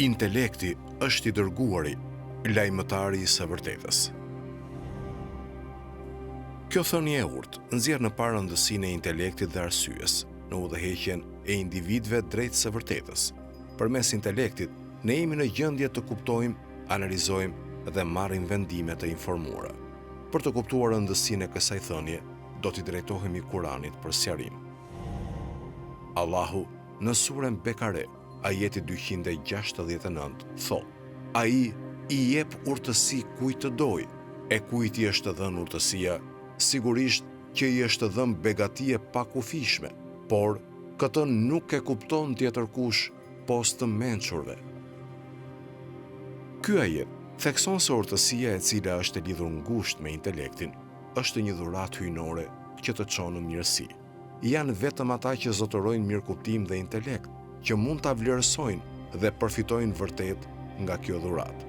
Intelekti është i dërguari, lajmëtari i së vërtetës. Kjo thënie e urtë nxjerr në parëndësinë e intelektit dhe arsyes, në udhëheqjen e individëve drejt së vërtetës. Përmes intelektit, ne jemi në gjendje të kuptojmë, analizojmë dhe marrim vendime të informuara. Për të kuptuar rëndësinë e kësaj thënie, do t'i drejtohemi Kuranit për sqarim. Allahu në surën Bekare, ajeti 269, thot: Ai i jep urtësi kujt të doj, e kujt i është dhënë urtësia, sigurisht që i është dhënë begati e pakufishme, por këtë nuk e kupton tjetër kush post të mençurve. Ky ajet thekson se urtësia e cila është e lidhur ngushtë me intelektin është një dhuratë hyjnore që të çon në mirësi. Janë vetëm ata që zotërojnë mirëkuptim dhe intelekt që mund ta vlerësojnë dhe përfitojnë vërtet nga kjo dhuratë.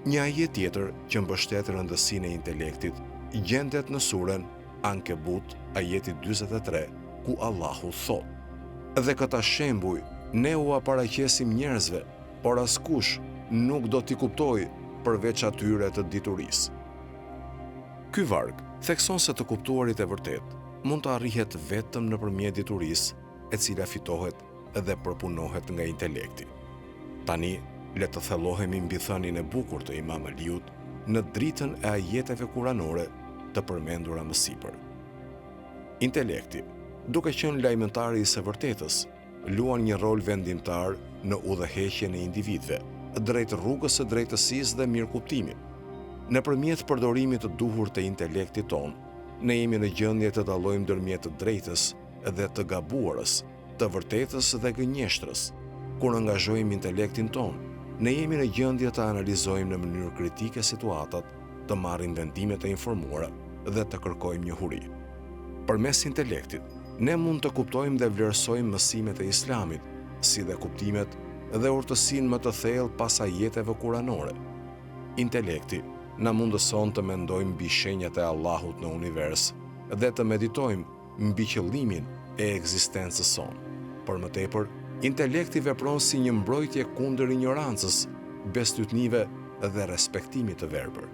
Një ajet tjetër që mbështet rëndësinë e intelektit gjendet në surën Ankebut, ajeti 43, ku Allahu thot: Dhe këta shembuj ne u paraqesim njerëzve, por askush nuk do t'i kuptojë përveç atyre të diturisë. Ky varg thekson se të kuptuarit e vërtet mund të arrihet vetëm nëpërmjet diturisë, e cila fitohet dhe përpunohet nga intelekti. Tani, le të thellohemi mbi thënien e bukur të Imam Aliut në dritën e ajeteve kuranore të përmendura më sipër. Intelekti, duke qenë lajmëtari i së vërtetës, luan një rol vendimtar në udhëheqjen e individëve drejt rrugës së drejtësisë dhe mirëkuptimit. Nëpërmjet përdorimit të duhur të intelektit ton, ne jemi në gjendje të dallojmë ndërmjet të drejtës dhe të gabuarës, të vërtetës dhe gënjeshtrës. Kur angazhojmë intelektin ton, ne jemi në gjendje të analizojmë në mënyrë kritike situatat, të marrim vendime të informuara dhe të kërkojmë njohuri. Përmes intelektit, ne mund të kuptojmë dhe vlerësojmë mësimet e Islamit, si dhe kuptimet dhe urtësinë më të thellë pas ajeteve kuranore. Intelekti na mundëson të mendojmë mbi shenjat e Allahut në univers dhe të meditojmë mbi qëllimin e ekzistencës sonë. Por më tepër, intelekti vepron si një mbrojtje kundër ignorancës, bestytnive dhe respektimit të verbër.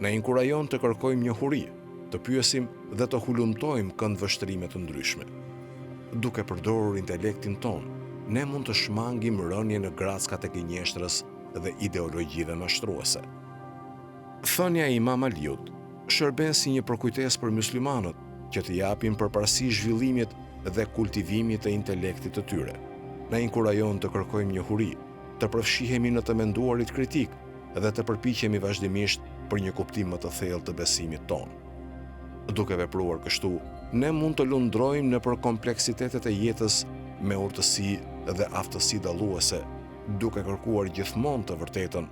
Na inkurajon të kërkojmë njohuri, të pyesim dhe të hulumtojmë këndvështrime të ndryshme. Duke përdorur intelektin ton, ne mund të shmangim rënje në grackat e gënjeshtrës dhe ideologjive mashtruese. Thënia e Imam Aliut shërben si një përkujtesë për muslimanët që të japin përparësi zhvillimit dhe kultivimit të intelektit të tyre. Na inkurajon të kërkojmë njohuri, të përfshihemi në të menduarit kritik dhe të përpiqemi vazhdimisht për një kuptim më të thellë të besimit ton. Duke vepruar kështu, ne mund të lundrojmë nëpër kompleksitetet e jetës me urtësi dhe aftësi dalluese, duke kërkuar gjithmonë të vërtetën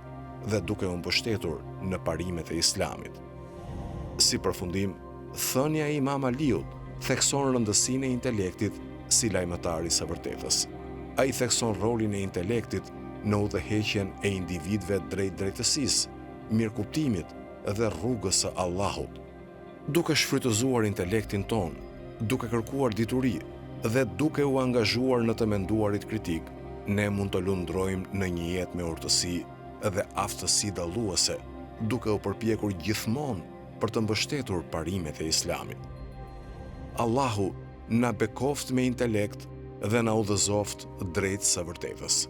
dhe duke u mbështetur në parimet e Islamit. Si përfundim, thënia e Imam Aliut thekson rëndësinë e intelektit si lajmëtari i së vërtetës. Ai thekson rolin e intelektit në udhëheqjen e individëve drejt drejtësisë, mirëkuptimit dhe rrugës së Allahut. Duke shfrytëzuar intelektin ton, duke kërkuar dituri dhe duke u angazhuar në të menduarit kritik, ne mund të lundrojmë në një jetë me urtësi dhe aftësi dalluese, duke u përpjekur gjithmonë për të mbështetur parimet e Islamit. Allahu na bekoft me intelekt dhe na udhëzoft drejt së vërtetës.